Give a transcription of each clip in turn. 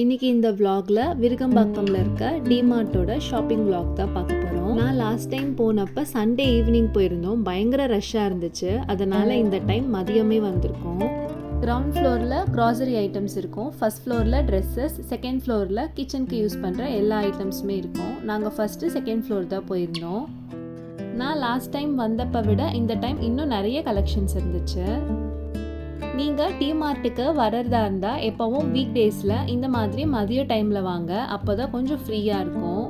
இன்றைக்கி இந்த vlogல விருகம்பாக்கம்ல இருக்க டிமார்ட்டோட ஷாப்பிங் vlog தான் பார்க்க போகிறோம். நான் லாஸ்ட் டைம் போனப்போ சண்டே ஈவினிங் போயிருந்தோம். பயங்கர ரஷ்ஷாக இருந்துச்சு. அதனால் இந்த டைம் மதியமே வந்திருக்கோம். கிரவுண்ட் ஃப்ளோரில் க்ராசரி ஐட்டம்ஸ் இருக்கும். ஃபர்ஸ்ட் ஃப்ளோரில் ட்ரெஸ்ஸஸ், செகண்ட் ஃப்ளோரில் கிச்சனுக்கு யூஸ் பண்ணுற எல்லா ஐட்டம்ஸுமே இருக்கும். நாங்கள் ஃபஸ்ட்டு செகண்ட் ஃப்ளோர் தான் போயிருந்தோம். நான் லாஸ்ட் டைம் வந்தப்போ விட இந்த டைம் இன்னும் நிறைய கலெக்ஷன்ஸ் இருந்துச்சு. நீங்கள் டிமார்ட்டுக்கு வர்றதா இருந்தால் எப்போவும் வீக் டேஸில் இந்த மாதிரி மதிய டைமில் வாங்க. அப்போ தான் கொஞ்சம் ஃப்ரீயாக இருக்கும்.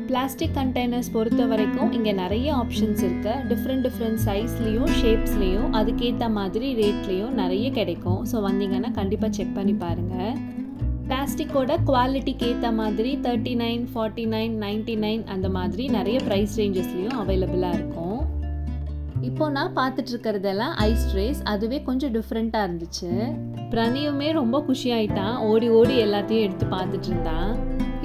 பிளாஸ்டிக் கண்டெய்னர்ஸ் பொறுத்த வரைக்கும் இங்கே நிறைய ஆப்ஷன்ஸ் இருக்குது. டிஃப்ரெண்ட் சைஸ்லேயும் ஷேப்ஸ்லேயும் அதுக்கேற்ற மாதிரி ரேட்லேயும் நிறைய கிடைக்கும். ஸோ வந்தீங்கன்னா கண்டிப்பாக செக் பண்ணி பாருங்கள். பிளாஸ்டிக்கோட குவாலிட்டிக்கு ஏற்ற மாதிரி 39, 49, 99 அந்த மாதிரி நிறைய ப்ரைஸ் ரேஞ்சஸ்லேயும் அவைலபிளாக இருக்கும். இப்போ நான் பார்த்துட்டு இருக்கிறதெல்லாம் ஐஸ் ட்ரேஸ். அதுவே கொஞ்சம் டிஃப்ரெண்ட்டாக இருந்துச்சு. பிரணியுமே ரொம்ப குஷியாயிட்டான். ஓடி ஓடி எல்லாத்தையும் எடுத்து பார்த்துட்டு இருந்தான்.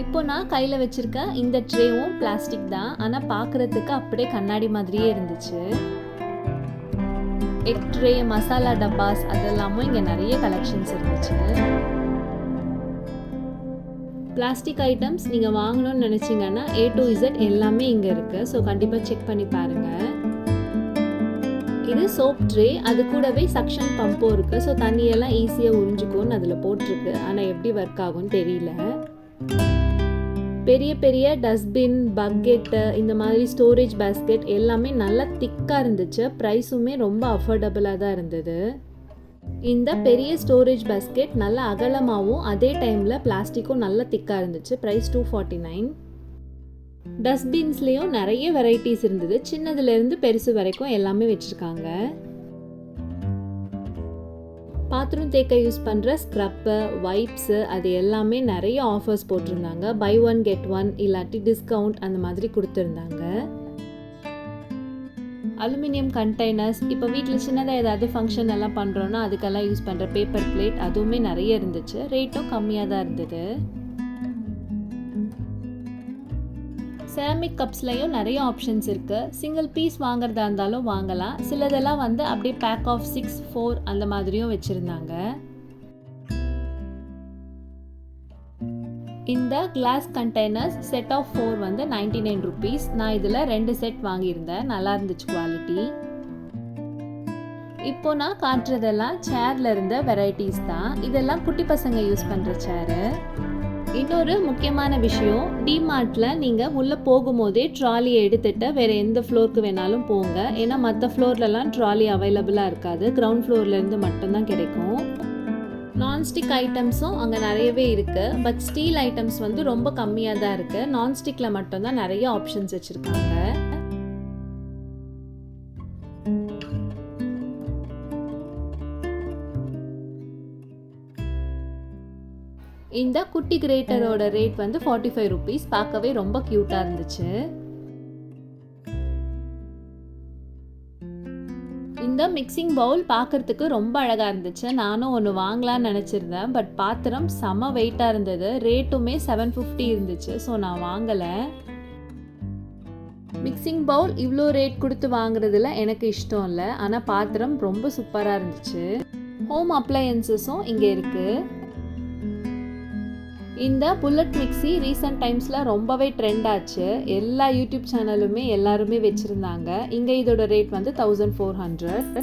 இப்போ நான் கையில் வச்சுருக்க இந்த ட்ரேவும் பிளாஸ்டிக் தான். ஆனால் பார்க்குறதுக்கு அப்படியே கண்ணாடி மாதிரியே இருந்துச்சு. எக் ட்ரே, மசாலா டப்பாஸ் அதெல்லாமும் இங்கே நிறைய கலெக்ஷன்ஸ் இருந்துச்சு. பிளாஸ்டிக் ஐட்டம்ஸ் நீங்கள் வாங்கணும்னு நினச்சிங்கன்னா A to Z எல்லாமே இங்கே இருக்குது. ஸோ கண்டிப்பாக செக் பண்ணி பாருங்கள். இது சோப் ட்ரே. அது கூடவே சக்ஷன் பம்பும் இருக்குது. ஸோ தண்ணியெல்லாம் ஈஸியாக உறிஞ்சிக்கும்னு அதில் போட்டிருக்கு. ஆனால் எப்படி ஒர்க் ஆகும்னு தெரியல. பெரிய பெரிய டஸ்ட்பின், பக்கெட்டு, இந்த மாதிரி ஸ்டோரேஜ் பேஸ்கெட் எல்லாமே நல்லா திக்காக இருந்துச்சு. ப்ரைஸுமே ரொம்ப அஃபோர்டபுளாக தான் இருந்தது. இந்த பெரிய ஸ்டோரேஜ் பேஸ்கெட் நல்லா அகலமாகவும் அதே டைமில் பிளாஸ்டிக்கும் நல்லா திக்காக இருந்துச்சு. ப்ரைஸ் 249. டஸ்ட்பின்ஸ்லேயும் நிறைய வெரைட்டிஸ் இருந்தது. சின்னதுலேருந்து பெருசு வரைக்கும் எல்லாமே வச்சுருக்காங்க. பாத்ரூம் தேக்க யூஸ் பண்ணுற ஸ்க்ரப்பு, வைப்ஸு அது எல்லாமே நிறைய ஆஃபர்ஸ் போட்டிருந்தாங்க. பை ஒன் கெட் ஒன் இல்லாட்டி டிஸ்கவுண்ட் அந்த மாதிரி கொடுத்துருந்தாங்க. அலுமினியம் கண்டெய்னர்ஸ், இப்போ வீட்டில் சின்னதாக ஏதாவது ஃபங்க்ஷன் எல்லாம் பண்ணுறோன்னா அதுக்கெல்லாம் யூஸ் பண்ணுற பேப்பர் பிளேட் அதுவுமே நிறைய இருந்துச்சு. ரேட்டும் கம்மியாக தான் இருந்தது. செராமிக் கப்ஸ்லையும் நிறைய ஆப்ஷன்ஸ் இருக்குது. சிங்கிள் பீஸ் வாங்குறதா இருந்தாலும் வாங்கலாம். சிலதெல்லாம் அப்படியே பேக் ஆஃப் 6, 4 அந்த மாதிரியும் வச்சுருந்தாங்க. இந்த glass containers set of 4 99 rupees. நான் இதில் 2 செட் வாங்கியிருந்தேன். நல்லா இருந்துச்சு குவாலிட்டி. இப்போ நான் காட்டுறதெல்லாம் சேர்ல இருந்த வெரைட்டிஸ் தான். இதெல்லாம் குட்டி பசங்க யூஸ் பண்ணுற சேரு. இன்னொரு முக்கியமான விஷயம், டிமார்ட்டில் நீங்கள் உள்ளே போகும்போதே ட்ராலியை எடுத்துகிட்டு வேறு எந்த ஃப்ளோருக்கு வேணாலும் போங்க. ஏன்னா மற்ற ஃப்ளோர்லலாம் ட்ராலி அவைலபிளாக இருக்காது. கிரவுண்ட் ஃப்ளோர்லேருந்து மட்டும்தான் கிடைக்கும். நான்ஸ்டிக் ஐட்டம்ஸும் அங்கே நிறையவே இருக்குது. பட் ஸ்டீல் ஐட்டம்ஸ் ரொம்ப கம்மியாக தான் இருக்குது. நான்ஸ்டிக்கில் மட்டும்தான் நிறைய ஆப்ஷன்ஸ் வச்சுருக்காங்க. இந்த குட்டி கிரேட்டரோட ரேட் 45 rupees. பார்க்கவே ரொம்ப க்யூட்டாக இருந்துச்சு. இந்த மிக்சிங் பவுல் பார்க்கறதுக்கு ரொம்ப அழகாக இருந்துச்சு. நானும் ஒன்று வாங்கலான்னு நினச்சிருந்தேன். பட் பாத்திரம் செம வெயிட்டாக இருந்தது. ரேட்டுமே 750 இருந்துச்சு. ஸோ நான் வாங்கலை. மிக்சிங் பவுல் இவ்வளோ ரேட் கொடுத்து வாங்குறதுல எனக்கு இஷ்டம் இல்லை. ஆனால் பாத்திரம் ரொம்ப சூப்பராக இருந்துச்சு. ஹோம் அப்ளையன்சஸும் இங்கே இருக்குது. இந்த புல்லட் மிக்சி ரீசன்ட் டைம்ஸில் ரொம்பவே ட்ரெண்ட் ஆச்சு. எல்லா யூடியூப் சேனலுமே எல்லாருமே வச்சுருந்தாங்க. இங்கே இதோட ரேட் 1400.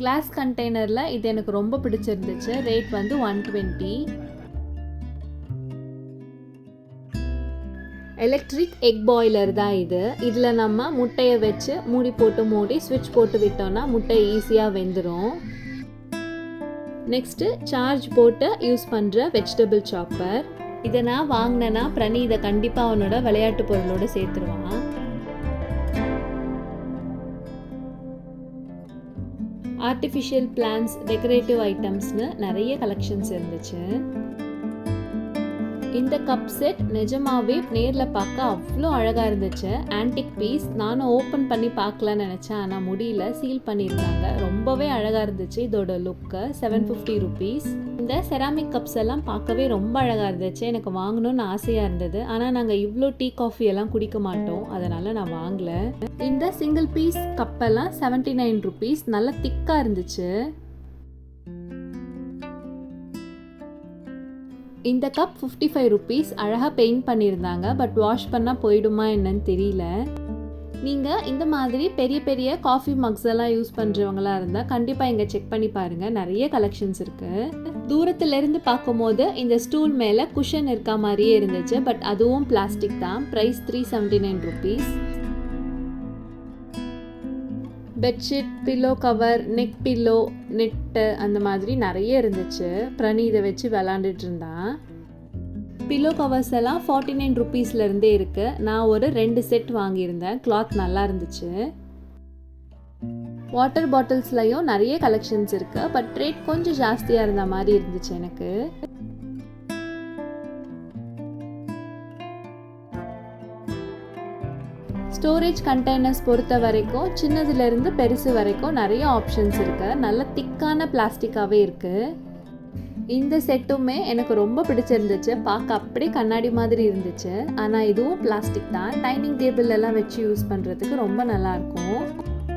கிளாஸ் கண்டெய்னரில் இது எனக்கு ரொம்ப பிடிச்சிருந்துச்சு. ரேட் 120. எலக்ட்ரிக் எக் பாய்லர் தான் இது. இதில் நம்ம முட்டையை வச்சு மூடி ஸ்விட்ச் போட்டு விட்டோன்னா முட்டை ஈஸியாக வெந்துடும். நெக்ஸ்ட்டு சார்ஜ் போட்டு யூஸ் பண்ணுற வெஜிடபிள் சாப்பர். இதை நான் வாங்கினேன்னா பிரணி இதை கண்டிப்பாக அவனோட விளையாட்டு பொருளோடு சேர்த்துருவான். ஆர்டிஃபிஷியல் பிளான்ஸ், டெக்கரேட்டிவ் ஐட்டம்ஸ்னு நிறைய கலெக்ஷன்ஸ் இருந்துச்சு. இந்த கப் செட் நிஜமாவே நேரில் பார்க்க அவ்வளோ அழகாக இருந்துச்சு. Antique piece. நானும் ஓப்பன் பண்ணி பார்க்கலான்னு நினச்சேன். ஆனால் முடியல. சீல் பண்ணியிருந்தாங்க. ரொம்பவே அழகாக இருந்துச்சு இதோட லுக்கு. 750 rupees. இந்த செராமிக் கப்ஸ் எல்லாம் பார்க்கவே ரொம்ப அழகாக இருந்துச்சு. எனக்கு வாங்கணும்னு ஆசையாக இருந்தது. ஆனால் நாங்கள் இவ்வளோ டீ காஃபி எல்லாம் குடிக்க மாட்டோம். அதனால் நான் வாங்கலை. இந்த சிங்கிள் பீஸ் கப்பெல்லாம் 79 rupees. நல்லா திக்காக இருந்துச்சு. இந்த கப் 55 ருபீஸ். அழகாக பெயிண்ட் பண்ணியிருந்தாங்க. பட் வாஷ் பண்ணால் போயிடுமா என்னன்னு தெரியல. நீங்கள் இந்த மாதிரி பெரிய பெரிய காஃபி மக்ஸ் எல்லாம் யூஸ் பண்ணுறவங்களா இருந்தால் கண்டிப்பாக இங்கே செக் பண்ணி பாருங்கள். நிறைய கலெக்ஷன்ஸ் இருக்குது. தூரத்துலேருந்து பார்க்கும்போது இந்த ஸ்டூல் மேலே குஷன் இருக்க மாதிரியே இருந்துச்சு. பட் அதுவும் பிளாஸ்டிக் தான். Price 379 rupees. Bedsheet, pillow cover, neck pillow, net அந்த மாதிரி நிறைய இருந்துச்சு. பிரணி இதை வச்சு விளாண்டுட்டு இருந்தான். பில்லோ கவர்ஸ் எல்லாம் 49 ருபீஸ்லேருந்தே இருக்குது. நான் ஒரு 2 செட் வாங்கியிருந்தேன். கிளாத் நல்லா இருந்துச்சு. வாட்டர் பாட்டில்ஸ்லையும் நிறைய கலெக்ஷன்ஸ் இருக்குது. பட் ரேட் கொஞ்சம் ஜாஸ்தியாக இருந்த மாதிரி இருந்துச்சு எனக்கு. ஸ்டோரேஜ் கண்டெய்னர்ஸ் பொறுத்த வரைக்கும் சின்னதுலேருந்து பெருசு வரைக்கும் நிறைய ஆப்ஷன்ஸ் இருக்குது. நல்ல திக்கான பிளாஸ்டிக்காகவே இருக்குது. இந்த செட்டுமே எனக்கு ரொம்ப பிடிச்சிருந்துச்சு. பார்க்க அப்படியே கண்ணாடி மாதிரி இருந்துச்சு. ஆனால் இதுவும் பிளாஸ்டிக் தான். டைனிங் டேபிள் எல்லாம் வச்சு யூஸ் பண்ணுறதுக்கு ரொம்ப நல்லாயிருக்கும்.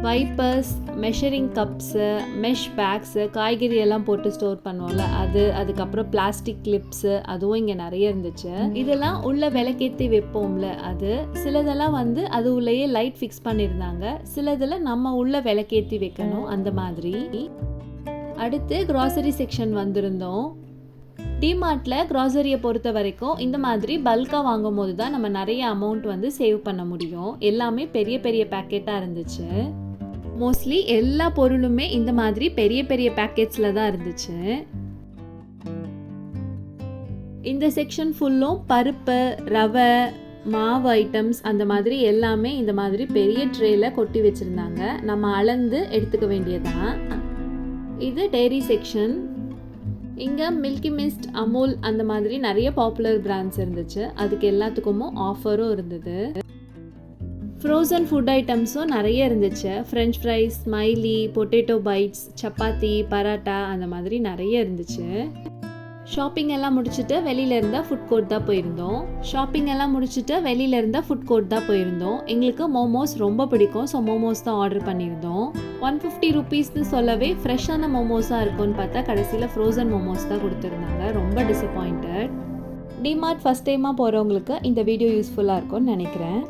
Wipers, measuring cups, mesh bags, காய்கறி எல்லாம் போட்டு ஸ்டோர் பண்ணுவோம்ல அது, அதுக்கப்புறம் பிளாஸ்டிக் கிளிப்ஸு, அதுவும் இங்கே நிறைய இருந்துச்சு. இதெல்லாம் உள்ள விளக்கேற்றி வைப்போம்ல அது. சிலதெல்லாம் வந்து அது உள்ளேயே லைட் ஃபிக்ஸ் பண்ணியிருந்தாங்க. சிலதில் நம்ம உள்ள விளக்கேற்றி வைக்கணும் அந்த மாதிரி. அடுத்து க்ராசரி செக்ஷன் வந்திருந்தோம். டிமார்ட்டில் க்ராசரியை பொறுத்த வரைக்கும் இந்த மாதிரி பல்காக வாங்கும் போது தான் நம்ம நிறைய அமௌண்ட் வந்து சேவ் பண்ண முடியும். எல்லாமே பெரிய பெரிய பேக்கெட்டாக இருந்துச்சு. மோஸ்ட்லி எல்லா பொருளுமே இந்த மாதிரி பெரிய பெரிய பேக்கெட்ஸில் தான் இருந்துச்சு. இந்த செக்ஷன் ஃபுல்லும் பருப்பு, ரவை, மாவு ஐட்டம்ஸ் அந்த மாதிரி எல்லாமே இந்த மாதிரி பெரிய ட்ரேல கொட்டி வச்சுருந்தாங்க. நம்ம அளந்து எடுத்துக்க வேண்டியதான். இது டெய்ரி செக்ஷன். இங்கே மில்கி மிஸ்ட், அமுல் அந்த மாதிரி நிறைய பாப்புலர் பிராண்ட்ஸ் இருந்துச்சு. அதுக்கு எல்லாத்துக்கும் ஆஃபரும் இருந்தது. ஃப்ரோசன் ஃபுட் ஐட்டம்ஸும் நிறைய இருந்துச்சு. French fries, smiley, potato bites, chapati, paratha அந்த மாதிரி நிறைய இருந்துச்சு. ஷாப்பிங் எல்லாம் முடிச்சுட்டு வெளியில இருந்தால் ஃபுட் கோர்ட் தான் போயிருந்தோம். எங்களுக்கு மோமோஸ் ரொம்ப பிடிக்கும். ஸோ மோமோஸ் தான் ஆர்டர் பண்ணியிருந்தோம். 150 ருபீஸ்னு சொல்லவே ஃப்ரெஷ்ஷான மோமோஸாக இருக்கும்னு பார்த்தா கடைசியில் ஃப்ரோசன் மோமோஸ் தான் கொடுத்துருந்தாங்க. ரொம்ப டிசப்பாயிண்டட். டிமார்ட் ஃபஸ்ட் டைமாக போகிறவங்களுக்கு இந்த வீடியோ யூஸ்ஃபுல்லாக இருக்கும்னு நினைக்கிறேன்.